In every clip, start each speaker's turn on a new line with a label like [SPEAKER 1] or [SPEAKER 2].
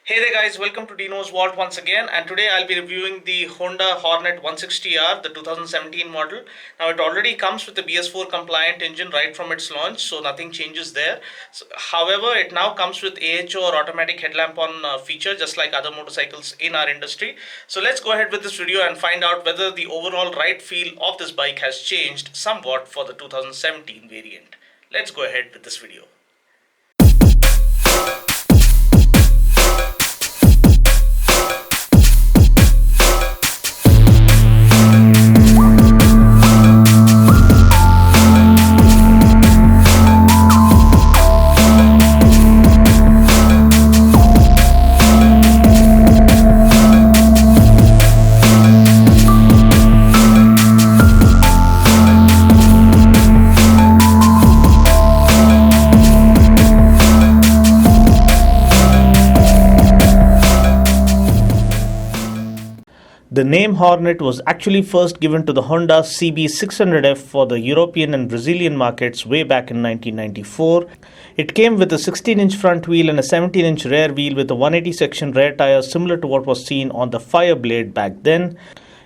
[SPEAKER 1] Hey there guys, welcome to Dino's Vault once again, and today I'll be reviewing the Honda Hornet 160R, the 2017 model. Now it already comes with the BS4 compliant engine right from its launch, so nothing changes there. However, it now comes with AHO or automatic headlamp on feature just like other motorcycles in our industry. So let's go ahead with this video and find out whether the overall ride feel of this bike has changed somewhat for the 2017 variant. Let's go ahead with this video. The name Hornet was actually first given to the Honda CB600F for the European and Brazilian markets way back in 1994. It came with a 16-inch front wheel and a 17-inch rear wheel with a 180 section rear tire similar to what was seen on the Fireblade back then.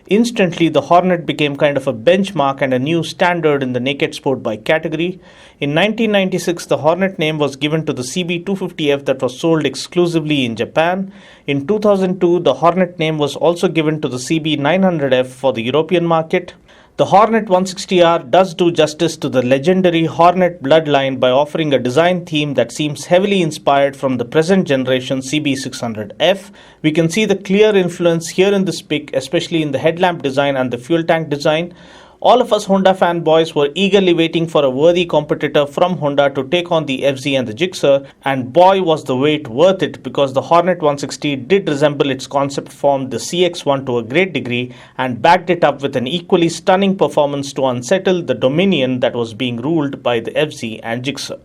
[SPEAKER 1] Instantly, the Hornet became kind of a benchmark and a new standard in the naked sport bike category. In 1996, the Hornet name was given to the CB250F that was sold exclusively in Japan. In 2002, the Hornet name was also given to the CB900F for the European market. The Hornet 160R does do justice to the legendary Hornet bloodline by offering a design theme that seems heavily inspired from the present generation CB600F. We can see the clear influence here in this pic, especially in the headlamp design and the fuel tank design. All of us Honda fanboys were eagerly waiting for a worthy competitor from Honda to take on the FZ and the Gixxer, and boy was the wait worth it, because the Hornet 160 did resemble its concept form, the CX-1, to a great degree, and backed it up with an equally stunning performance to unsettle the dominion that was being ruled by the FZ and Gixxer.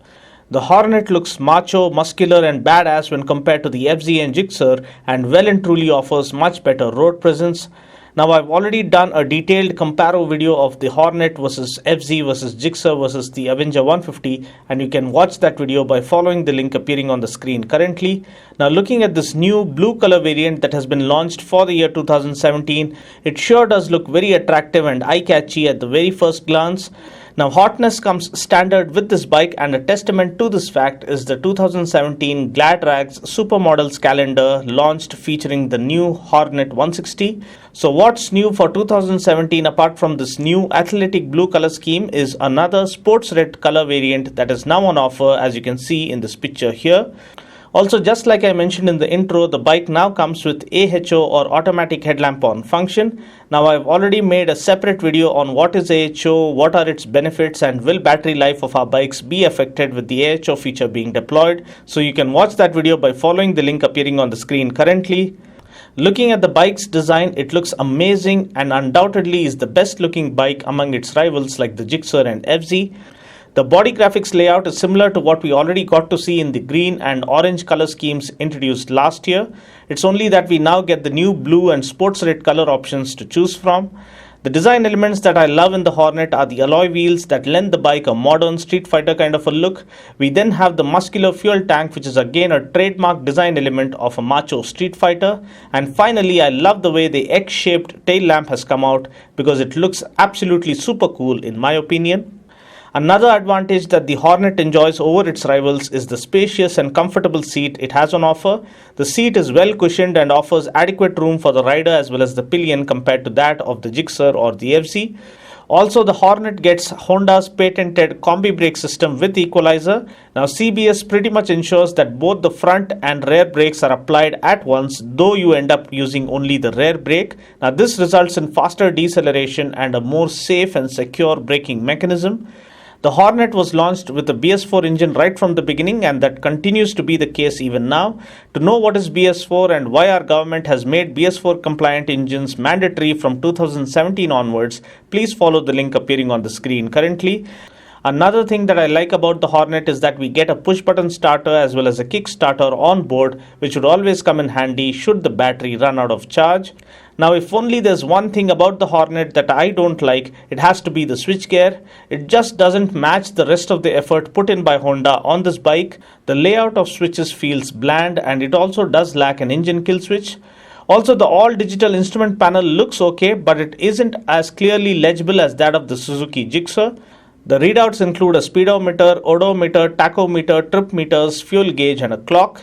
[SPEAKER 1] The Hornet looks macho, muscular and badass when compared to the FZ and Gixxer, and well and truly offers much better road presence. Now, I've already done a detailed comparo video of the Hornet versus FZ versus Gixxer versus the Avenger 150, and you can watch that video by following the link appearing on the screen currently. Now, looking at this new blue color variant that has been launched for the year 2017, it sure does look very attractive and eye-catchy at the very first glance. Now, hotness comes standard with this bike, and a testament to this fact is the 2017 Glad Rags Supermodels calendar launched featuring the new Hornet 160. So what's new for 2017 apart from this new athletic blue color scheme is another sports red color variant that is now on offer, as you can see in this picture here. Also, just like I mentioned in the intro, the bike now comes with AHO or automatic headlamp on function. Now, I've already made a separate video on what is AHO, what are its benefits, and will battery life of our bikes be affected with the AHO feature being deployed. So you can watch that video by following the link appearing on the screen currently. Looking at the bike's design, it looks amazing and undoubtedly is the best looking bike among its rivals like the Gixxer and FZ. The body graphics layout is similar to what we already got to see in the green and orange color schemes introduced last year. It's only that we now get the new blue and sports red color options to choose from. The design elements that I love in the Hornet are the alloy wheels that lend the bike a modern Street Fighter kind of a look. We then have the muscular fuel tank, which is again a trademark design element of a macho Street Fighter. And finally, I love the way the X-shaped tail lamp has come out, because it looks absolutely super cool in my opinion. Another advantage that the Hornet enjoys over its rivals is the spacious and comfortable seat it has on offer. The seat is well cushioned and offers adequate room for the rider as well as the pillion compared to that of the Gixxer or the FZ. Also, the Hornet gets Honda's patented combi brake system with equalizer. Now, CBS pretty much ensures that both the front and rear brakes are applied at once, though you end up using only the rear brake. Now, this results in faster deceleration and a more safe and secure braking mechanism. The Hornet was launched with a BS4 engine right from the beginning, and that continues to be the case even now. To know what is BS4 and why our government has made BS4 compliant engines mandatory from 2017 onwards, please follow the link appearing on the screen currently. Another thing that I like about the Hornet is that we get a push button starter as well as a kick starter on board, which would always come in handy should the battery run out of charge. Now, if only there's one thing about the Hornet that I don't like, it has to be the switchgear. It just doesn't match the rest of the effort put in by Honda on this bike. The layout of switches feels bland, and it also does lack an engine kill switch. Also, the all-digital instrument panel looks okay, but it isn't as clearly legible as that of the Suzuki Gixxer. The readouts include a speedometer, odometer, tachometer, trip meters, fuel gauge, and a clock.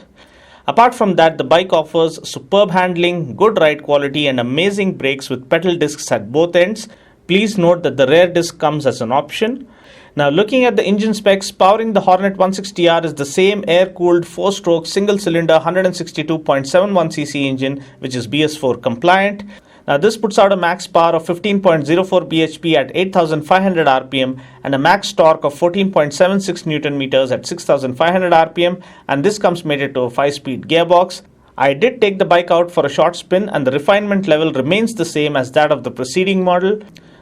[SPEAKER 1] Apart from that, the bike offers superb handling, good ride quality, and amazing brakes with pedal discs at both ends. Please note that the rear disc comes as an option. Now, looking at the engine specs, powering the Hornet 160R is the same air-cooled 4-stroke single-cylinder 162.71cc engine, which is BS4 compliant. Now, this puts out a max power of 15.04 bhp at 8,500 rpm and a max torque of 14.76 Newton meters at 6,500 rpm, and this comes mated to a 5-speed gearbox. I did take the bike out for a short spin, and the refinement level remains the same as that of the preceding model.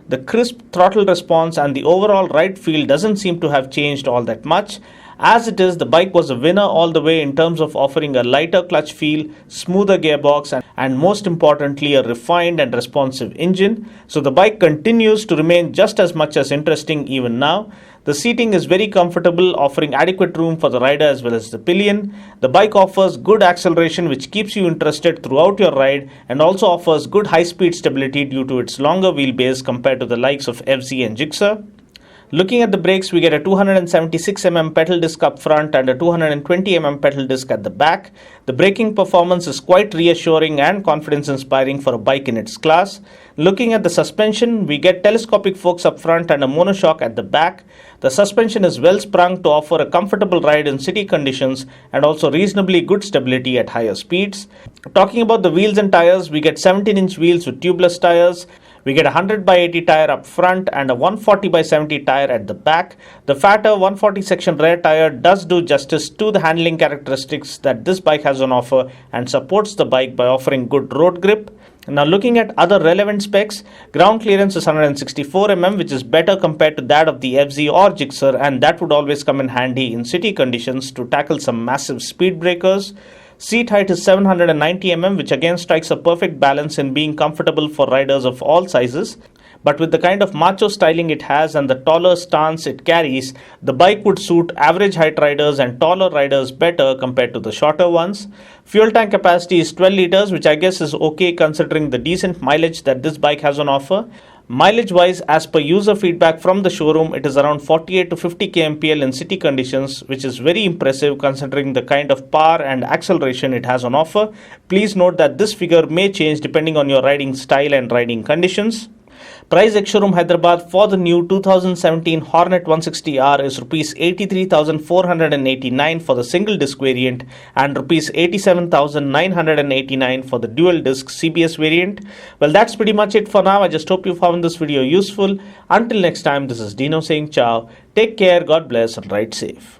[SPEAKER 1] The crisp throttle response and the overall ride feel doesn't seem to have changed all that much. As it is, the bike was a winner all the way in terms of offering a lighter clutch feel, smoother gearbox, and most importantly, a refined and responsive engine. So the bike continues to remain just as much as interesting even now. The seating is very comfortable, offering adequate room for the rider as well as the pillion. The bike offers good acceleration, which keeps you interested throughout your ride, and also offers good high-speed stability due to its longer wheelbase compared to the likes of FZ and Gixxer. Looking at the brakes, we get a 276mm pedal disc up front and a 220mm pedal disc at the back. The braking performance is quite reassuring and confidence-inspiring for a bike in its class. Looking at the suspension, we get telescopic forks up front and a monoshock at the back. The suspension is well sprung to offer a comfortable ride in city conditions and also reasonably good stability at higher speeds. Talking about the wheels and tires, we get 17-inch wheels with tubeless tires. We get a 100/80 tire up front and a 140/70 tire at the back. The fatter 140 section rear tire does do justice to the handling characteristics that this bike has on offer and supports the bike by offering good road grip. Now, looking at other relevant specs, ground clearance is 164mm, which is better compared to that of the FZ or Gixxer, and that would always come in handy in city conditions to tackle some massive speed breakers. Seat height is 790mm, which again strikes a perfect balance in being comfortable for riders of all sizes. But with the kind of macho styling it has and the taller stance it carries, the bike would suit average height riders and taller riders better compared to the shorter ones. Fuel tank capacity is 12 liters, which I guess is okay considering the decent mileage that this bike has on offer. Mileage wise, as per user feedback from the showroom, it is around 48 to 50 kmpl in city conditions, which is very impressive considering the kind of power and acceleration it has on offer. Please note that this figure may change depending on your riding style and riding conditions. Price ex-showroom Hyderabad for the new 2017 Hornet 160R is Rs 83,489 for the single disc variant and Rs 87,989 for the dual disc CBS variant. Well, that's pretty much it for now. I just hope you found this video useful. Until next time, this is Dino saying ciao. Take care, God bless, and ride safe.